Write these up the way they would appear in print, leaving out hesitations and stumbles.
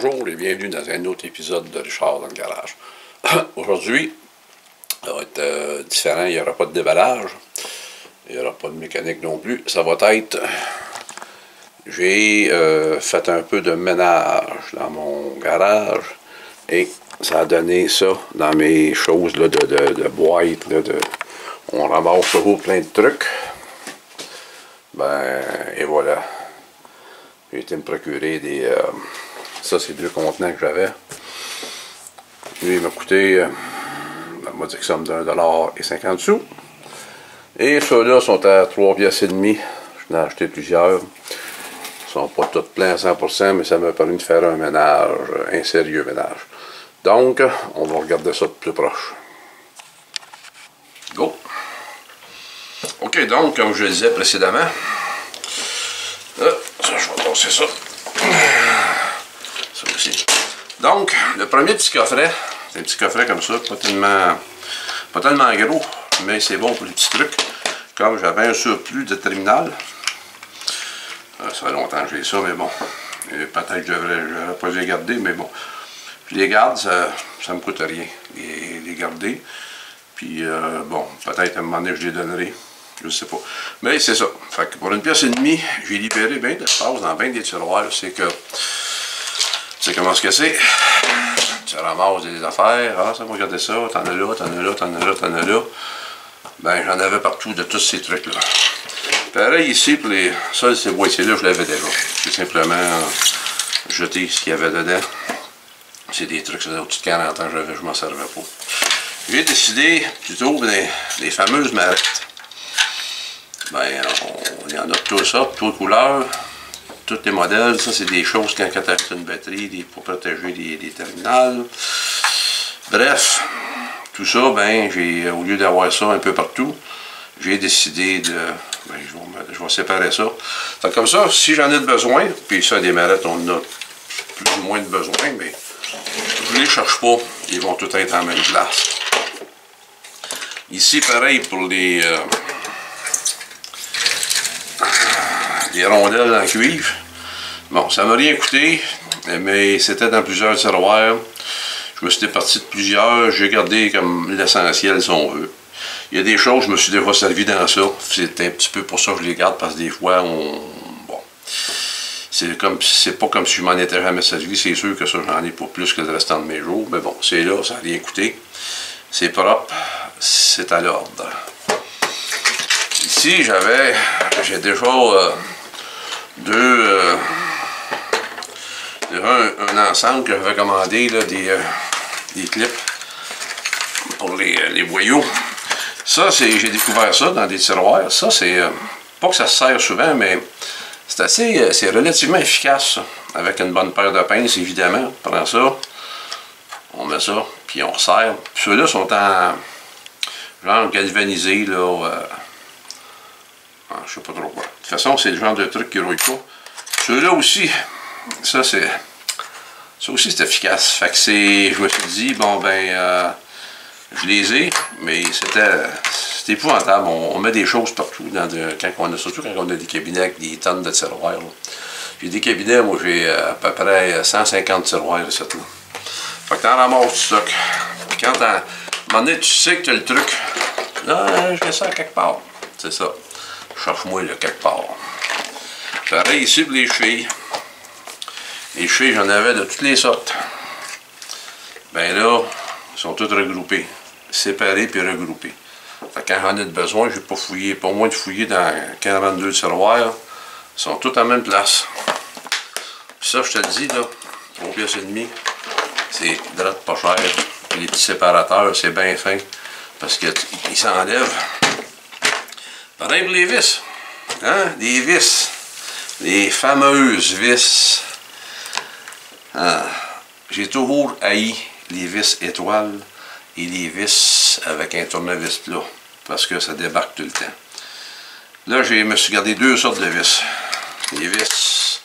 Bonjour et bienvenue dans un autre épisode de Richard dans le garage. Aujourd'hui, ça va être différent, il n'y aura pas de déballage, il n'y aura pas de mécanique non plus. Ça va être, j'ai fait un peu de ménage dans mon garage et ça a donné ça dans mes choses là, de boîtes, là, on ramasse toujours plein de trucs. Ben, et voilà. J'ai été me procurer des... ça, c'est 2 contenants que j'avais. Lui, il m'a coûté... on m'a dit que ça me donne $1,50. Et ceux-là sont à 3,5 piastres. J'en ai acheté plusieurs. Ils sont pas tous pleins à 100%, mais ça m'a permis de faire un ménage, un sérieux ménage. Donc, on va regarder ça de plus proche. Go! OK, donc, comme je le disais précédemment, là, ça, je vais passer ça. Ça aussi. Donc, le premier petit coffret, c'est un petit coffret comme ça, pas tellement gros, mais c'est bon pour les petits trucs. Comme j'avais un surplus de terminal, ça fait longtemps que j'ai ça, mais bon, peut-être que je n'aurais pas les garder, mais bon, je les garde, ça ne me coûte rien, les garder. Puis, bon, peut-être à un moment donné, je les donnerai. Je sais pas. Mais c'est ça. Fait que pour 1,5 piastre, j'ai libéré bien d'espace dans bien des tiroirs. C'est que. Tu sais comment ce que c'est? Tu ramasses des affaires. Ah, ça va regarder ça. T'en as là, t'en as là, t'en as là, t'en as là. Ben, j'en avais partout de tous ces trucs-là. Pareil ici, pour les. Ça, ces boîtiers-là, je l'avais déjà. J'ai simplement jeté ce qu'il y avait dedans. C'est des trucs, ça fait au-dessus de 40 ans, je m'en servais pas. J'ai décidé plutôt des fameuses marettes. Ben, il y en a de tout ça, de toutes les couleurs, tous les modèles. Ça, c'est des choses quand tu achètes une batterie pour protéger les terminals. Bref, tout ça, ben, au lieu d'avoir ça un peu partout, j'ai décidé de. Ben, je vais séparer ça. Fait comme ça, si j'en ai besoin, puis ça, des marettes, on en a plus ou moins de besoin, mais je les cherche pas, ils vont tout être en même place. Ici, pareil pour les rondelles en cuivre. Bon, ça m'a rien coûté, mais c'était dans plusieurs tiroirs. Je me suis départi de plusieurs, j'ai gardé comme l'essentiel si on veut. Il y a des choses, je me suis déjà servi dans ça. C'est un petit peu pour ça que je les garde, parce que des fois, bon, c'est pas comme si je m'en étais jamais servi. C'est sûr que ça, j'en ai pas plus que le restant de mes jours. Mais bon, c'est là, ça n'a rien coûté. C'est propre, c'est à l'ordre. Ici, j'ai déjà un ensemble que j'avais commandé, là, des clips pour les boyaux. Ça, j'ai découvert ça dans des tiroirs. Ça, c'est pas que ça se sert souvent, mais c'est relativement efficace, ça. Avec une bonne paire de pinces, évidemment. On prend ça, on met ça, puis on resserre. Puis ceux-là sont en genre galvanisé, là. Je sais pas trop quoi. De toute façon, c'est le genre de truc qui ne rouille pas. Ceux-là aussi, ça aussi c'est efficace. Fait que je me suis dit, bon ben, je les ai, mais c'était épouvantable. On met des choses partout, surtout quand on a des cabinets avec des tonnes de tiroirs. J'ai des cabinets, moi j'ai à peu près 150 tiroirs ici, là. Fait que t'en ramasses du stock. Puis quand à un moment donné, tu sais que tu as le truc, là, je mets ça quelque part. C'est ça. Cherche-moi là quelque part. Pareil ici pour les chevilles. Les chevilles, j'en avais de toutes les sortes. Ben là, ils sont toutes regroupés. Séparés puis regroupés. Fait que quand j'en ai besoin, je n'ai pas fouillé, pas moins de fouiller dans 42 tiroirs. Ils sont tous en même place. Puis ça, je te le dis, là, 3,5 piastres, c'est drôle pas cher. Puis les petits séparateurs, c'est bien fin. Parce qu'ils s'enlèvent. Pareil pour les vis. Hein? Les vis. Les fameuses vis. Ah. J'ai toujours haï les vis étoiles et les vis avec un tournevis plat. Parce que ça débarque tout le temps. Là, je me suis gardé 2 sortes de vis. Les vis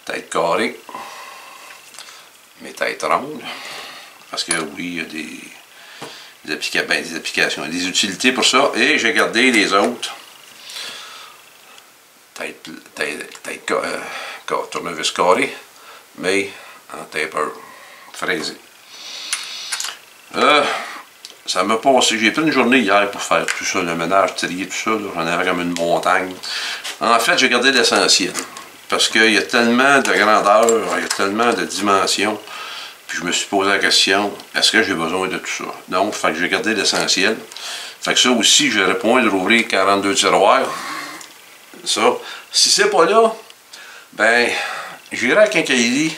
tête carrée, mais tête ronde. Parce que oui, il y a des applications, des utilités pour ça. Et j'ai gardé les autres. Tournevis carré, mais en taper, fraisé. Ça m'a passé, j'ai pris une journée hier pour faire tout ça, le ménage, trier, tout ça, j'en avais comme une montagne. En fait, j'ai gardé l'essentiel, parce qu'il y a tellement de grandeur, il y a tellement de dimensions, puis je me suis posé la question, est-ce que j'ai besoin de tout ça? Donc, fait que j'ai gardé l'essentiel. Fait que ça aussi, j'aurais point de rouvrir 42 tiroirs. Ça, si c'est pas là, ben, j'irai à Quincaillerie,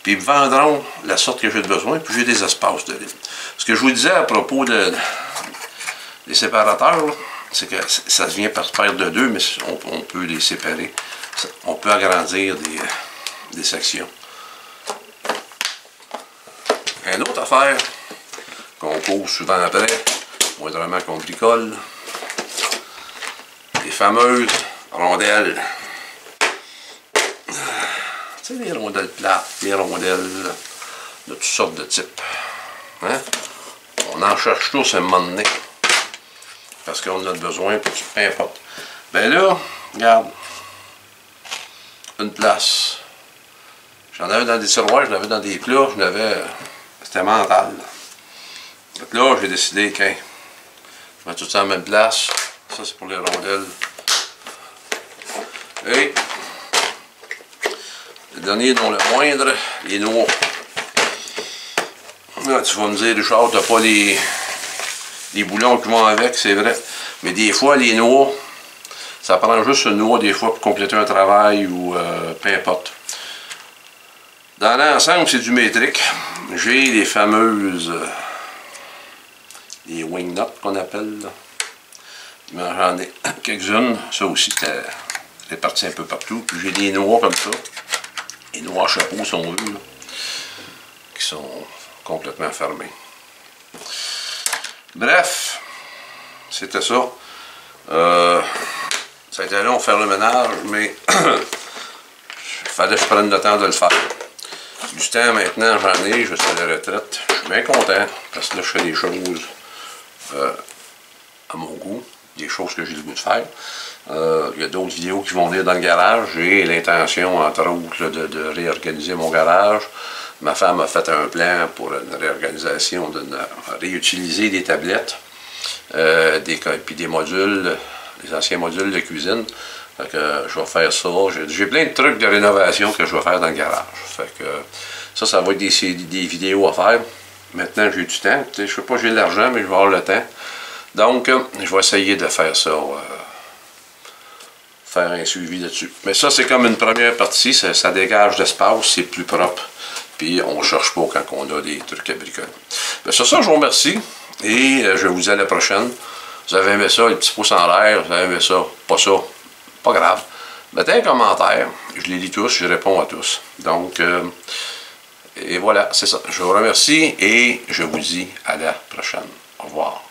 puis ils me vendront la sorte que j'ai besoin, puis j'ai des espaces de libre. Ce que je vous disais à propos des séparateurs, c'est que ça vient par paire de deux, mais on peut les séparer. On peut agrandir des sections. Une autre affaire qu'on cause souvent après, moindrement qu'on bricole, les fameuses rondelles. Tu sais, les rondelles plates, les rondelles de toutes sortes de types. Hein? On en cherche tous à un moment donné. Parce qu'on en a besoin, puis peu importe. Ben là, regarde. Une place. J'en avais dans des tiroirs, j'en avais dans des plats, c'était mental. Donc là, j'ai décidé que je vais tout ça à la même place. Ça, c'est pour les rondelles. Et le dernier, dont le moindre, les noix. Là, tu vas me dire, Richard, t'as pas les boulons qui vont avec, c'est vrai. Mais des fois, les noix, ça prend juste une noix, des fois, pour compléter un travail ou peu importe. Dans l'ensemble, c'est du métrique. J'ai les fameuses les wing nuts qu'on appelle. J'en ai quelques-unes. Ça aussi, c'est réparti un peu partout. Puis j'ai des noix comme ça. Les noix à chapeau, si on veut, là, qui sont complètement fermées. Bref, c'était ça. Ça a été long de faire le ménage, mais il fallait que je prenne le temps de le faire. Du temps maintenant, j'en ai, je suis à la retraite. Je suis bien content, parce que là, je fais des choses à mon goût, des choses que j'ai le goût de faire. Il y a d'autres vidéos qui vont venir dans le garage. J'ai l'intention, entre autres, de réorganiser mon garage. Ma femme a fait un plan pour une réorganisation, de réutiliser des tablettes, puis des modules, les anciens modules de cuisine. Fait que je vais faire ça. J'ai plein de trucs de rénovation que je vais faire dans le garage. Fait que ça va être des vidéos à faire. Maintenant, j'ai du temps. Je ne sais pas si j'ai de l'argent, mais je vais avoir le temps. Donc, je vais essayer de faire ça. Faire un suivi là-dessus. Mais ça, c'est comme une première partie. Ça dégage d'espace, c'est plus propre. Puis, on ne cherche pas quand on a des trucs à bricoler. Bien, sur ça, je vous remercie. Et je vous dis à la prochaine. Vous avez aimé ça, les petits pouces en l'air. Vous avez aimé ça, pas ça. Pas grave. Mettez un commentaire. Je les lis tous, je réponds à tous. Donc, et voilà, c'est ça. Je vous remercie et je vous dis à la prochaine. Au revoir.